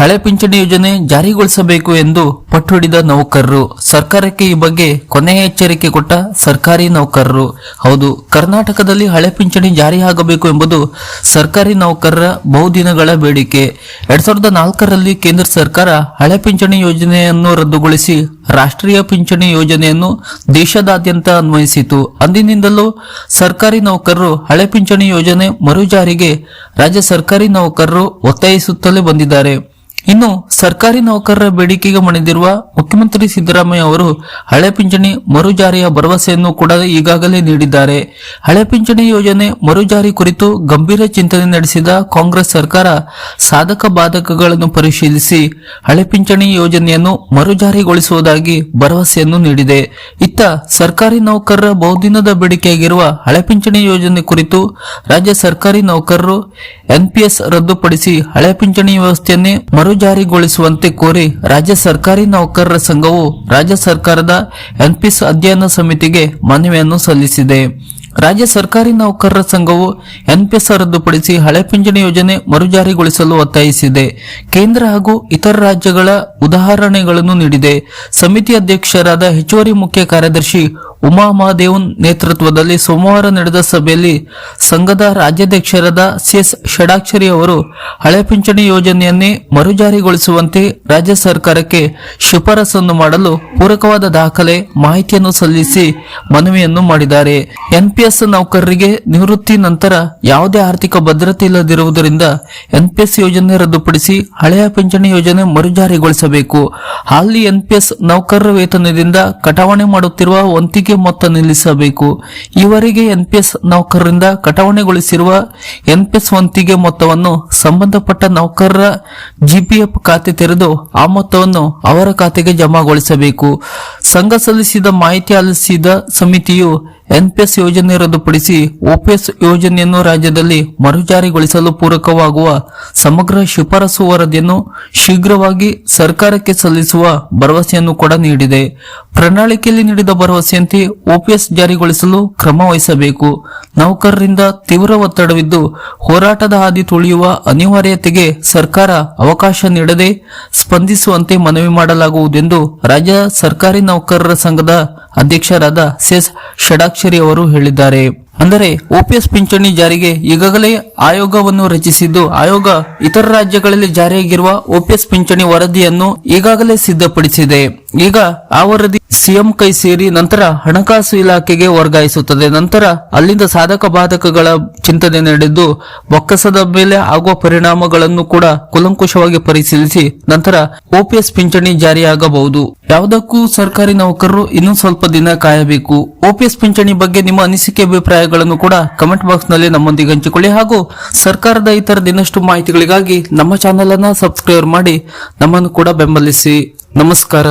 ಹಳೆ ಪಿಂಚಣಿ ಯೋಜನೆ ಜಾರಿಗೊಳಿಸಬೇಕು ಎಂದು ಪಟ್ಟು ಹಿಡಿದ ನೌಕರರು. ಸರ್ಕಾರಕ್ಕೆ ಈ ಬಗ್ಗೆ ಕೊನೆಯ ಎಚ್ಚರಿಕೆ ಕೊಟ್ಟ ಸರ್ಕಾರಿ ನೌಕರರು. ಹೌದು, ಕರ್ನಾಟಕದಲ್ಲಿ ಹಳೆ ಪಿಂಚಣಿ ಜಾರಿಯಾಗಬೇಕು ಎಂಬುದು ಸರ್ಕಾರಿ ನೌಕರರ ಬಹುದಿನಗಳ ಬೇಡಿಕೆ. 2004ರಲ್ಲಿ ಕೇಂದ್ರ ಸರ್ಕಾರ ಹಳೆ ಪಿಂಚಣಿ ಯೋಜನೆಯನ್ನು ರದ್ದುಗೊಳಿಸಿ ರಾಷ್ಟ್ರೀಯ ಪಿಂಚಣಿ ಯೋಜನೆಯನ್ನು ದೇಶದಾದ್ಯಂತ ಅನ್ವಯಿಸಿತು. ಅಂದಿನಿಂದಲೂ ಸರ್ಕಾರಿ ನೌಕರರು ಹಳೆ ಪಿಂಚಣಿ ಯೋಜನೆ ಮರು ಜಾರಿಗೆ ರಾಜ್ಯ ಸರ್ಕಾರಿ ನೌಕರರು ಒತ್ತಾಯಿಸುತ್ತಲೇ ಬಂದಿದ್ದಾರೆ. ಇನ್ನು ಸರ್ಕಾರಿ ನೌಕರರ ಬೇಡಿಕೆಗೆ ಮಣಿದಿರುವ ಮುಖ್ಯಮಂತ್ರಿ ಸಿದ್ದರಾಮಯ್ಯ ಅವರು ಹಳೆ ಪಿಂಚಣಿ ಮರು ಜಾರಿಯ ಭರವಸೆಯನ್ನು ಕೂಡ ಈಗಾಗಲೇ ನೀಡಿದ್ದಾರೆ. ಹಳೆ ಪಿಂಚಣಿ ಯೋಜನೆ ಮರು ಜಾರಿ ಕುರಿತು ಗಂಭೀರ ಚಿಂತನೆ ನಡೆಸಿದ ಕಾಂಗ್ರೆಸ್ ಸರ್ಕಾರ ಸಾಧಕ ಬಾಧಕಗಳನ್ನು ಪರಿಶೀಲಿಸಿ ಹಳೆ ಪಿಂಚಣಿ ಯೋಜನೆಯನ್ನು ಮರು ಜಾರಿಗೊಳಿಸುವುದಾಗಿ ಭರವಸೆಯನ್ನು ನೀಡಿದೆ. ಇತ್ತ ಸರ್ಕಾರಿ ನೌಕರರ ಬಹುದಿನದ ಬೇಡಿಕೆಯಾಗಿರುವ ಹಳೆ ಪಿಂಚಣಿ ಯೋಜನೆ ಕುರಿತು ರಾಜ್ಯ ಸರ್ಕಾರಿ ನೌಕರರು ಎನ್ಪಿಎಸ್ ರದ್ದುಪಡಿಸಿ ಹಳೆ ಪಿಂಚಣಿ ವ್ಯವಸ್ಥೆಯನ್ನೇ ಮರು ಜಾರಿಗೊಳಿಸುವಂತೆ ಕೋರಿ ರಾಜ್ಯ ಸರ್ಕಾರಿ ನೌಕರರ ಸಂಘವು ರಾಜ್ಯ ಸರ್ಕಾರದ ಎನ್ಪಿಎಸ್ ಅಧ್ಯಯನ ಸಮಿತಿಗೆ ಮನವಿಯನ್ನು ಸಲ್ಲಿಸಿದೆ. ರಾಜ್ಯ ಸರ್ಕಾರಿ ನೌಕರರ ಸಂಘವು ಎನ್ಪಿಎಸ್ ರದ್ದುಪಡಿಸಿ ಹಳೆ ಪಿಂಚಣಿ ಯೋಜನೆ ಮರು ಜಾರಿಗೊಳಿಸಲು ಒತ್ತಾಯಿಸಿದೆ. ಕೇಂದ್ರ ಹಾಗೂ ಇತರ ರಾಜ್ಯಗಳ ಉದಾಹರಣೆಗಳನ್ನು ನೀಡಿದೆ. ಸಮಿತಿ ಅಧ್ಯಕ್ಷರಾದ ಹೆಚ್ಚುವರಿ ಮುಖ್ಯ ಕಾರ್ಯದರ್ಶಿ ಉಮಾ ಮಹಾದೇವನ್ ನೇತೃತ್ವದಲ್ಲಿ ಸೋಮವಾರ ನಡೆದ ಸಭೆಯಲ್ಲಿ ಸಂಘದ ರಾಜ್ಯಾಧ್ಯಕ್ಷರಾದ ಸಿಎಸ್ ಷಡಾಕ್ಷರಿ ಅವರು ಹಳೆ ಪಿಂಚಣಿ ಯೋಜನೆಯನ್ನೇ ಮರು ಜಾರಿಗೊಳಿಸುವಂತೆ ರಾಜ್ಯ ಸರ್ಕಾರಕ್ಕೆ ಶಿಫಾರಸನ್ನು ಮಾಡಲು ಪೂರಕವಾದ ದಾಖಲೆ ಮಾಹಿತಿಯನ್ನು ಸಲ್ಲಿಸಿ ಮನವಿಯನ್ನು ಮಾಡಿದ್ದಾರೆ. ಎನ್ಪಿಎಸ್ ನೌಕರರಿಗೆ ನಿವೃತ್ತಿ ನಂತರ ಯಾವುದೇ ಆರ್ಥಿಕ ಭದ್ರತೆ ಇಲ್ಲದಿರುವುದರಿಂದ ಎನ್ಪಿಎಸ್ ಯೋಜನೆ ರದ್ದುಪಡಿಸಿ ಹಳೆಯ ಪಿಂಚಣಿ ಯೋಜನೆ ಮರು ಜಾರಿಗೊಳಿಸಬೇಕು. ಹಾಲಿ ಎನ್ಪಿಎಸ್ ನೌಕರರ ವೇತನದಿಂದ ಕಟಾವಣೆ ಮಾಡುತ್ತಿರುವ ವಂತಿಗೆ ಮೊತ್ತ ನಿಲ್ಲಿಸಬೇಕು. ಈವರೆಗೆ ಎನ್ಪಿಎಸ್ ನೌಕರರಿಂದ ಕಟಾವಣೆಗೊಳಿಸಿರುವ ಎನ್ಪಿಎಸ್ ವಂತಿಗೆ ಮೊತ್ತವನ್ನು ಸಂಬಂಧಪಟ್ಟ ನೌಕರರ ಜಿಪಿಎಫ್ ಖಾತೆ ತೆರೆದು ಆ ಮೊತ್ತವನ್ನು ಅವರ ಖಾತೆಗೆ ಜಮಾಗೊಳಿಸಬೇಕು. ಸಂಘ ಸಲ್ಲಿಸಿದ ಮಾಹಿತಿ ಆಲಿಸಿದ ಸಮಿತಿಯು ಎನ್ಪಿಎಸ್ ಯೋಜನೆ ರದ್ದುಪಡಿಸಿ ಓಪಿಎಸ್ ಯೋಜನೆಯನ್ನು ರಾಜ್ಯದಲ್ಲಿ ಮರು ಜಾರಿಗೊಳಿಸಲು ಪೂರಕವಾಗುವ ಸಮಗ್ರ ಶಿಫಾರಸು ವರದಿಯನ್ನು ಶೀಘ್ರವಾಗಿ ಸರ್ಕಾರಕ್ಕೆ ಸಲ್ಲಿಸುವ ಭರವಸೆಯನ್ನು ಕೂಡ ನೀಡಿದೆ. ಪ್ರಣಾಳಿಕೆಯಲ್ಲಿ ನೀಡಿದ ಭರವಸೆಯಂತೆ ಓಪಿಎಸ್ ಜಾರಿಗೊಳಿಸಲು ಕ್ರಮ ವಹಿಸಬೇಕು. ನೌಕರರಿಂದ ತೀವ್ರ ಒತ್ತಡವಿದ್ದು ಹೋರಾಟದ ಹಾದಿ ತುಳಿಯುವ ಅನಿವಾರ್ಯತೆಗೆ ಸರ್ಕಾರ ಅವಕಾಶ ನೀಡದೆ ಸ್ಪಂದಿಸುವಂತೆ ಮನವಿ ಮಾಡಲಾಗುವುದೆಂದು ರಾಜ್ಯ ಸರ್ಕಾರಿ ನೌಕರರ ಸಂಘದ ಅಧ್ಯಕ್ಷರಾದ ಸಿಎಸ್ ಷಡಾಕ್ಷರಿ ಅವರು ಹೇಳಿದ್ದಾರೆ. ಅಂದರೆ ಓಪಿಎಸ್ ಪಿಂಚಣಿ ಜಾರಿಗೆ ಈಗಾಗಲೇ ಆಯೋಗವನ್ನು ರಚಿಸಿದ್ದು, ಆಯೋಗ ಇತರ ರಾಜ್ಯಗಳಲ್ಲಿ ಜಾರಿಯಾಗಿರುವ ಓಪಿಎಸ್ ಪಿಂಚಣಿ ವರದಿಯನ್ನು ಈಗಾಗಲೇ ಸಿದ್ಧಪಡಿಸಿದೆ. ಈಗ ಆ ವರದಿ ಸಿಎಂ ಕೈ ಸೇರಿ ನಂತರ ಹಣಕಾಸು ಇಲಾಖೆಗೆ ವರ್ಗಾಯಿಸುತ್ತದೆ. ನಂತರ ಅಲ್ಲಿಂದ ಸಾಧಕ ಬಾಧಕಗಳ ಚಿಂತನೆ ನಡೆದು ಬೊಕ್ಕಸದ ಮೇಲೆ ಆಗುವ ಪರಿಣಾಮಗಳನ್ನು ಕೂಡ ಕೂಲಂಕುಷವಾಗಿ ಪರಿಶೀಲಿಸಿ ನಂತರ ಓಪಿಎಸ್ ಪಿಂಚಣಿ ಜಾರಿಯಾಗಬಹುದು. ಯಾವುದಕ್ಕೂ ಸರ್ಕಾರಿ ನೌಕರರು ಇನ್ನೂ ಸ್ವಲ್ಪ ದಿನ ಕಾಯಬೇಕು. ಓಪಿಎಸ್ ಪಿಂಚಣಿ ಬಗ್ಗೆ ನಿಮ್ಮ ಅನಿಸಿಕೆ ಅಭಿಪ್ರಾಯಗಳನ್ನು ಕೂಡ ಕಮೆಂಟ್ ಬಾಕ್ಸ್ ನಲ್ಲಿ ನಮ್ಮೊಂದಿಗೆ ಹಂಚಿಕೊಳ್ಳಿ. ಹಾಗೂ ಸರ್ಕಾರದ ಇತರ ದಿನಷ್ಟು ಮಾಹಿತಿಗಳಿಗಾಗಿ ನಮ್ಮ ಚಾನೆಲ್ ಅನ್ನು ಸಬ್ಸ್ಕ್ರೈಬ್ ಮಾಡಿ ನಮ್ಮನ್ನು ಕೂಡ ಬೆಂಬಲಿಸಿ. ನಮಸ್ಕಾರ.